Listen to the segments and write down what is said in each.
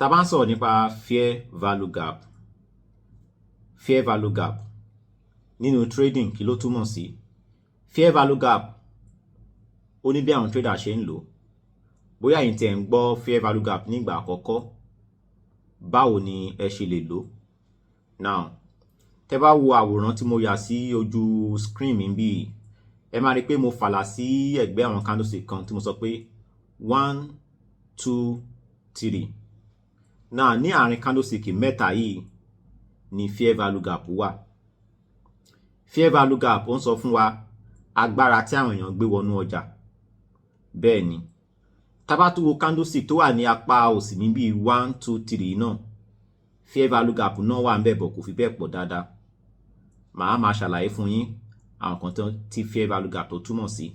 Tá bá ń sọ̀rọ̀ nípa fair value gap nínú trading kí ló túmọ̀ sí? Fair value gap ó ní bí àwọn trader ṣe ń lò. Bóyá ẹ̀yin tẹ́ ń gbọ́ fair value gap nígbà àkọ́kọ́, báwo ni ẹ ṣe lè lò? Now, tẹ́ bá wo àwòrán tí mo yà sí ojú screen mi bí, ẹ máa rí pé mo fàlà sí ẹ̀gbẹ́ àwọn candlestick kan tí mo sọ pé 1, 2, 3. Now, ní àárín candlestick mẹ́ta yìí ni fair value gap wà. Fair value gap ó ń sọ fún wa agbára tí àwọn èèyàn gbé wọnú ọjà. Bẹ́ẹ̀ ni, tá bá tún wo candlestick tó wà ní apá òsì níbí 1, 2, 3 náà, fair value gap náà wà ń bẹ̀ bọ̀ kò fi bẹ́ẹ̀ pọ̀ dáadáa. Màá máa ṣàlàyé fún yín àwọn kan tí fair value gap tó túmọ̀ sí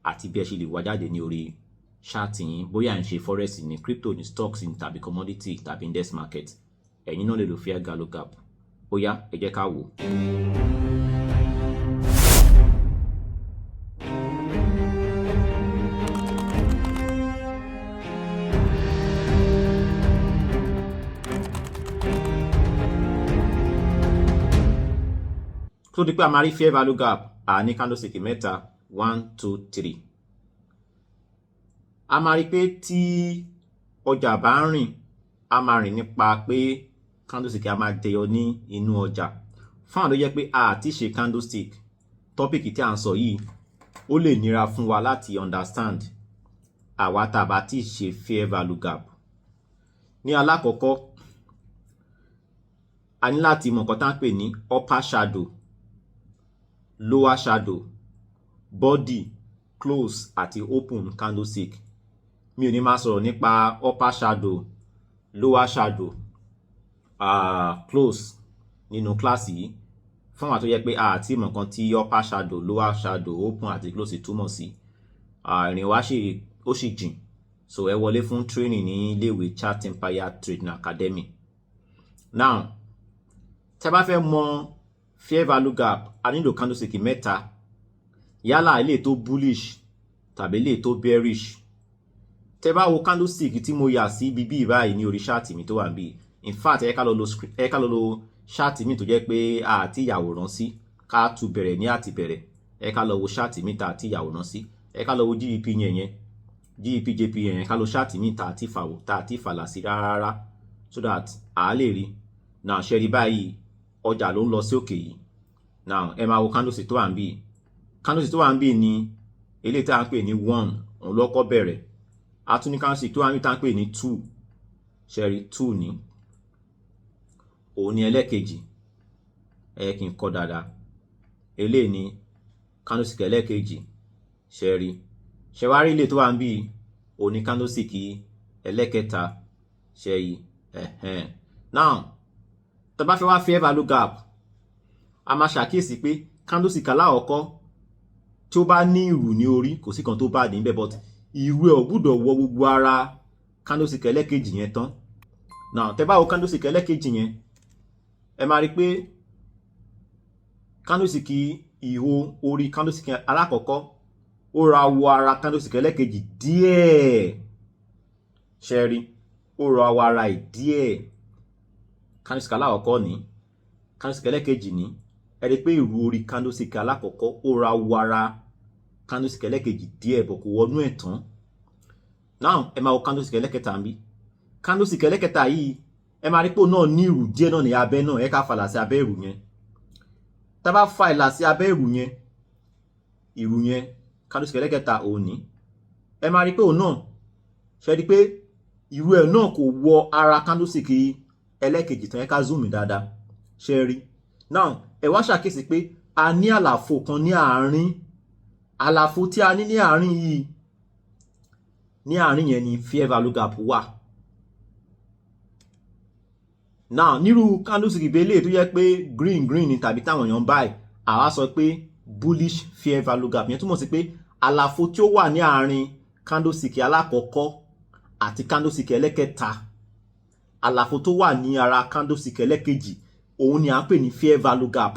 àti bí ẹ ṣe lè wá jáde ní orí ṣáàtì yín, bóyá ń ṣe forex ní crypto ní stocks ní tàbí commodity tàbí index market. Ẹ̀yin náà lè lo fair value gap. Ó yá, ẹ jẹ́ ká wò. tó di pé a máa rí fair value gap ní candlestick mẹ́ta 1, 2, 3. A máa rí pé tí ọjà bá ń rìn, a máa rìn nípa pé candlestick a máa jẹyọ ní inú ọjà. Fún àwọn tó jẹ́ pé a ti ṣe candlestick, tọ́pìkì tí a ń sọ yìí ó lè nira fún wa láti understand àwa tá a bá ti ṣe fair value gap. Ní alákọ̀ọ́kọ́, a ní láti mọ̀ nǹkan tá ń pè ní upper shadow, lower shadow, body, close àti open candlestick. Mi ò ní máa sọ̀rọ̀ nípa upper shadow, lower shadow, close nínú kíláàsì yìí. Fún àwọn tó yẹ pé a ti mọ̀ nǹkan tí upper shadow, lower shadow, open àti close túmọ̀ sí, ìrìn wa ó sì jìn. So ẹ wọlé fún training ní iléèwé ChartsEmpire Trading Academy. Now, tẹ́ bá fẹ́ mọ̀ fair value gap, a nílò candlestick mẹ́ta, yálà ilé tó bullish tàbí ilé tó bearish. Tẹ́ bá wo candlestick tí mo yà sí bíbí báyìí ní orí ṣáàtì mi tó wà níbí. In fact, ẹ ká lọ lo ṣáàtì mi tó jẹ́ pé a ti yàwòrán sí, ká tú bẹ̀rẹ̀ ní àti bẹ̀rẹ̀. Ẹ ká lọ wo ṣáàtì mi tá a ti yàwòrán sí. Ẹ ká lọ wo GEP yẹn, GEP yẹn, ká lọ ṣáàtì mi tá a ti fàlà sí rárá, so that a lè rí. Now, ṣe rí báyìí, ọjà ló ń lọ sí òkè yìí. Now, ẹ máa wo candlestick tó wà níbí. Candlestick tó wà níbí ni eléyìí tí a ń pè ní 1, òun ló kọ́ bẹ̀rẹ̀. A tún ní candlestick tó wà níbí tí a ń pè ní 2. Ṣe rí 2 ní. Òun ni ẹlẹ́kejì. Ẹ kí n kọ́ dáadáa. Eléyìí ni candlestick ẹlẹ́kejì. Ṣe rí. Ṣé wá rí ilé tó wà níbí, òun ni candlestick ẹlẹ́kẹta. Ṣe rí. Now, tá bá fẹ́ wá fair value gap, a máa ṣàkíyèsí pé candlestick alákọ̀ọ́kọ́ tí ó bá ní ìrù ní orí, kò sí kan tó bá níbẹ̀, but ìrù ẹ̀ ò gbúdọ̀ wọ gbogbo ara candlestick ẹlẹ́kejì yẹn tán. Now, tẹ́ bá wo candlestick ẹlẹ́kejì yẹn, ẹ máa rí pé candlestick ìhò orí candlestick alákọ̀ọ́kọ́ ó ra wọ ara candlestick ẹlẹ́kejì díẹ̀. Ṣé rí, ó ra wọ ara ẹ̀ díẹ̀. Candlestick alákọ̀ọ́kọ́ ní, candlestick ẹlẹ́kejì ní, ẹ rí pé ìrù orí candlestick alákọ̀ọ́kọ́ ó ra wọ ara candlestick ẹlẹ́kejì díẹ̀ bọ̀ kò wọnú ẹ̀ tán. Now, ẹ máa wo candlestick ẹlẹ́kẹta ń bí. Candlestick ẹlẹ́kẹta yìí, ẹ máa rí pé òun náà ní ìrù díẹ̀ náà ní abẹ́ náà. Ẹ ká fàlà sí abẹ́ ìrù yẹn. Tá bá fa ìlà sí abẹ́ ìrù yẹn, candlestick ẹlẹ́kẹta òun ní. Ẹ máa rí pé òun náà, ṣe rí pé ìrù ẹ̀ náà kò wọ ara candlestick ẹlẹ́kejì tán. Ẹ ká zoom dáadáa. Ṣe rí. Now, ẹ wá ṣàkíyèsí pé a ní àlàfo kan ní àárín. Àlàfo tí a ní ní àárín yìí, ní àárín yẹn ni fair value gap wà. Now, nírú candlestick ìbélé tó yẹ pé green ni tàbí táwọn èèyàn buy, àwa sọ pé bullish fair value gap. Yẹn túmọ̀ sí pé àlàfo tí ó wà ní àárín candlestick alákọ̀ọ́kọ́ àti candlestick ẹlẹ́kẹta, àlàfo tó wà ní ara candlestick ẹlẹ́kejì, òun ni à ń pè ní fair value gap.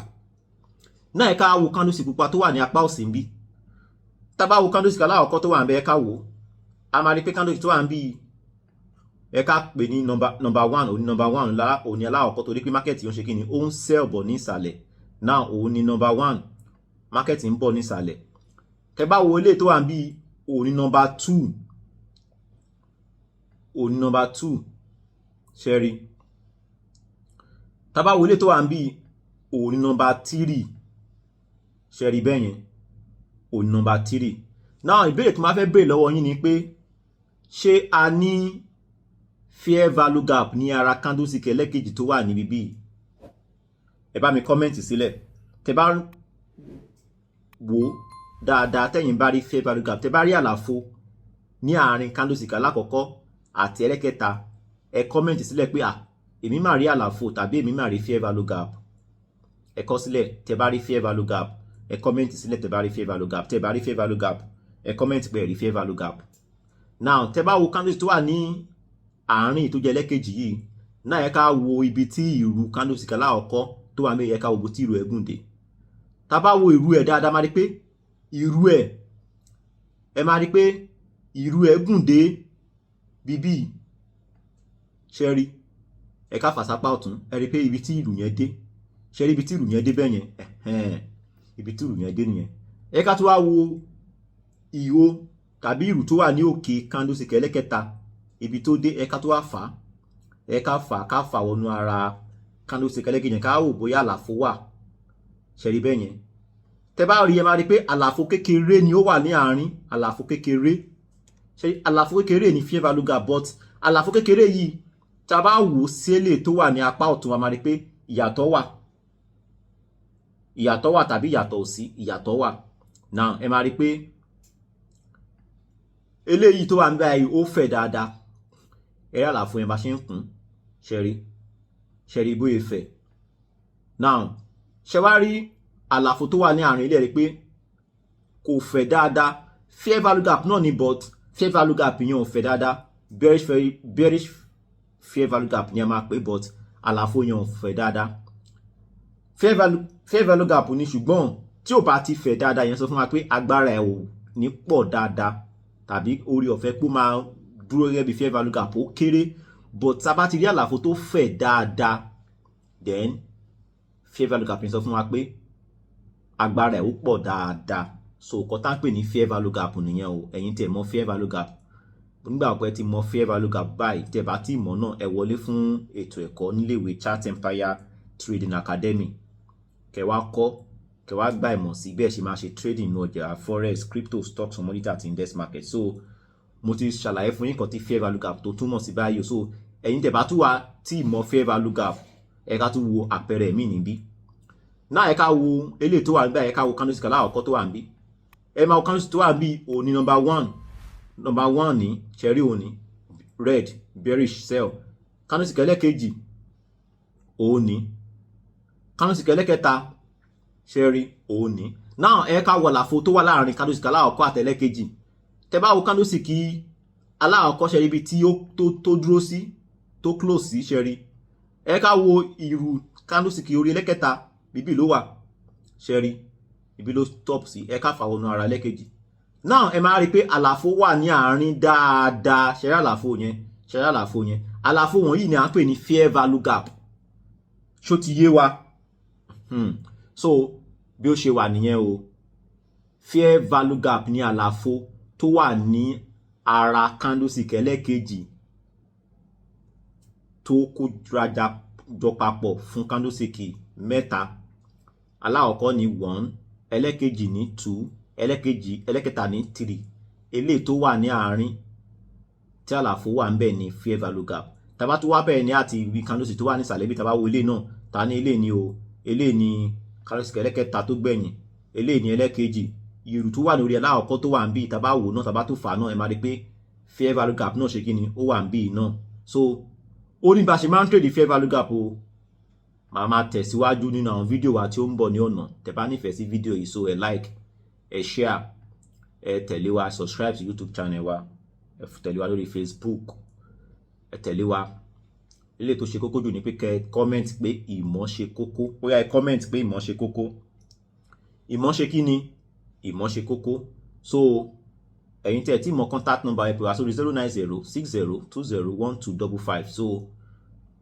Náà ẹ ká wo candlestick pupa tó wà ní apá òsì níbí. Tá bá wo candlestick alákọ̀ọ́kọ́ tó wà níbẹ̀, ẹ ká wò. A máa rí pé candlestick tó wà níbí ẹ ká pè ní number one, òun ni number one òun ni aláwọ̀kọ́ torí pé market yóò ṣe kí ni ó ń sell bọ̀ ní ìsàlẹ̀. Now òun ni number one, market ń bọ̀ ní ìsàlẹ̀. Tẹ́ bá wo eléyìí tó wà níbí, òun ni number two, òun ni number two, ṣé rí. Tá bá wo eléyìí tó wà níbí, òun ni number three, ṣé rí bẹ́ẹ̀ yẹn, òun ni number three. Now ìbéèrè tó máa fẹ́ béèrè lọ́wọ́ yín ni pé ṣé a ní fair value gap ní ara candlestick ẹlẹ́kejì tó wà níbí bí? Ẹ bá mi comment sílẹ̀. Tẹ́ bá wò dáadáa, tẹ́yin bá rí fair value gap, tẹ́ bá rí àlàfo ní àárín candlestick alákọ̀ọ́kọ́ àti ẹlẹ́kẹta, ẹ comment sílẹ̀ pé èmi máa rí àlàfo tàbí èmi máa rí fair value gap. Ẹ kọ sílẹ̀ tẹ́ bá rí fair value gap, ẹ comment sílẹ̀ tẹ́ bá rí fair value gap. Tẹ́ bá rí fair value gap, ẹ comment pé ẹ rí fair value gap. Now tẹ́ bá wo candlestick tó wà ní àárín tó jẹ́ ẹlẹ́kejì yìí, náà ẹ ká wo ibi tí ìrù candlestick alákọ̀ọ́kọ́ tó wà ńbẹ̀, ẹ ká wo ibi tí ìrù ẹ̀ gùn dé. Tá bá wo ìrù ẹ̀ dáadáa, máa rí pé ìrù ẹ̀, ẹ máa rí pé ìrù ẹ̀ gùn dé bíbí, ṣé rí. Ẹ ká fà sápá ọ̀tún, ẹ rí pé ibi tí ìrù yẹn dé, ṣé rí ibi tí ìrù yẹn dé bẹ́ẹ̀ yẹn, ibi tí ìrù yẹn dé nìyẹn. Ẹ ká tó wá wo ìhò tàbí ìrù tó wà ní òkè candlestick ẹlẹ́kẹta, ibi tó dé, ẹ ká tó wá fà, ẹ ká fà wọnú ara candlestick ẹlẹ́kejì, ká wò bóyá àlàfo wà, ṣé rí bẹ́ẹ̀ yẹn. Tẹ́ bá rí, ẹ máa rí pé àlàfo kékeré ni ó wà ní àárín, àlàfo kékeré, ṣé rí àlàfo kékeré ní fair value gap, but àlàfo kékeré yìí tá bá wò sílẹ̀ tó wà ní apá ọ̀tún, a máa rí pé ìyàtọ̀ wà tàbí ìyàtọ̀ ò sí, ìyàtọ̀ wà. Now ẹ máa rí pé eléyìí tó wà ń báyìí ó fẹ̀ dáadáa, ẹ rí àlàfo yẹn bá ṣe ń kún, ṣé rí bóyá fẹ̀. Now ṣé wá rí àlàfo tó wà ní àárín ilé, rí pé kò fẹ̀ dáadáa. Fair value gap náà ni, but fair value gap yẹn ò fẹ̀ dáadáa. Bearish fair value gap ni a máa pè, but àlàfo yẹn ò fẹ̀ dáadáa. Fair value gap ni, ṣùgbọ́n tí ò bá ti fẹ̀ dáadáa, yẹn sọ fún wa pé agbára ẹ̀ ò ní pọ̀ dáadáa, tàbí orí ọ̀fẹ́ pé ó máa dúró gẹ́gẹ́ bí fair value gap ó kéré. But tá bá ti rí àlàfo tó fẹ̀ dáadáa, then fair value gap yẹn sọ fún wa pé agbára ẹ̀ ó pọ̀ dáadáa. So nǹkan tá ń pè ní fair value gap nìyẹn o. Ẹ̀yin tẹ́ mọ̀ fair value gap, nígbà pé ti mọ̀ fair value gap báyìí, tẹ́ bá ti mọ̀ náà, ẹ wọlé fún ètò ẹ̀kọ́ níléèwé ChartsEmpire Trading Academy. Kẹ́ wá kọ́, kẹ́ wá gba ìmọ̀ sí bẹ́ẹ̀ ṣe máa ṣe trading ní ọjà forex, crypto, stocks, commodity àti index market. So mo ti ṣàlàyé fún yín nǹkan tí fair value gap tó túmọ̀ sí báyìí. So ẹ̀yin tẹ́ bá tún wá tí mọ̀ fair value gap, ẹ ká tún wo àpẹẹrẹ mi níbí. Náà ẹ ká wo eléyìí tó wà níbí, ẹ ká wo candlestick alákọ̀ọ́kọ́ tó wà níbí. Ẹ máa wo candlestick tó wà níbí, òun ni number one ní cherry, òun ní red, bearish sell. Candlestick ẹlẹ́kejì, òun ní candlestick ẹlẹ́kẹta, cherry, òun ní. Now ẹ ká wo àlàfo tó wà láàrin candlestick alákọ̀ọ́kọ́ àti ẹlẹ́kejì. Tẹ́ bá wo candlestick alákọ̀ọ́kọ́, ṣé rí ibi tí ó tó dúró sí, tó close sí, ṣé rí. Ẹ ká wo ìrù candlestick orí ẹlẹ́kẹta, bíbí ló wà, ṣé rí, ibi ló stop sí. Ẹ ká fà wọnú ara ẹlẹ́kejì. Now ẹ máa rí pé àlàfo wà ní àárín dáadáa, ṣé rí àlàfo yẹn, àlàfo wọ̀nyí ni à ń pè ní fair value gap. Ṣó ti yé wa? So bí ó ṣe wà nìyẹn o. Fair value gap ní àlàfo tó wà ní ara candlestick ẹlẹ́kejì tó kó rajà jọ papọ̀ fún candlestick mẹ́ta. Alákọ̀ọ́kọ́ ní 1, ẹlẹ́kejì ní 2, ẹlẹ́kẹta ní 3. Eléyìí tó wà ní àárín tí àlàfo wà ń bẹ̀ ní fair value gap. Tá bá tún wá bẹ̀rẹ̀ ní àti ibi candlestick tó wà ní ìsàlẹ̀ bí tá bá wo eléyìí náà, ta ní eléyìí ni o, eléyìí ni candlestick ẹlẹ́kẹta tó gbẹ̀yìn, eléyìí ni ẹlẹ́kejì. Ìrù tó wà lórí alákọ̀ọ́kọ́ tó wà ń bí, tá bá wò náà, tá bá tún fà náà, ẹ máa rí pé fair value gap náà ṣe kí ni, ó wà ń bí náà. So ó ní bá ṣe máa ń trade fair value gap o. Màá máa tẹ̀síwájú nínú àwọn fídíò wa tí ó ń bọ̀ ní ọ̀nà. Tẹ́ bá nífẹ̀ẹ́ sí fídíò yìí, so ẹ like, ẹ share, ẹ tẹ̀lé wa, subscribe sí YouTube channel wa, ẹ tẹ̀lé wa lórí Facebook, ẹ tẹ̀lé wa. Ilé tó ṣe kókó jù ní pé kẹ́ comment pé ìmọ̀ ṣe kókó. Ó yá ẹ comment pé ìmọ̀ ṣe kókó. Ìmọ̀ ṣe kí ni? Ìmọ̀ ṣe kókó. So ẹ̀yin tẹ́ ẹ tí mọ contact number ẹ pè wá sórí 09060201255 so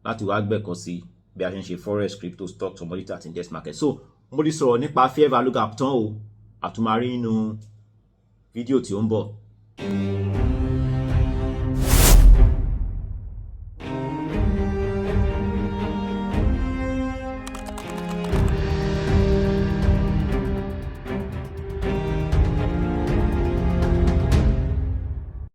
láti wá gbẹ̀kọ́ sí bí a ṣe ń ṣe forex, crypto, stock, commodity àti index market. So mo ti sọ̀rọ̀ nípa fair value gap tán o, àtúmárí nínú fídíò tí ó ń bọ̀.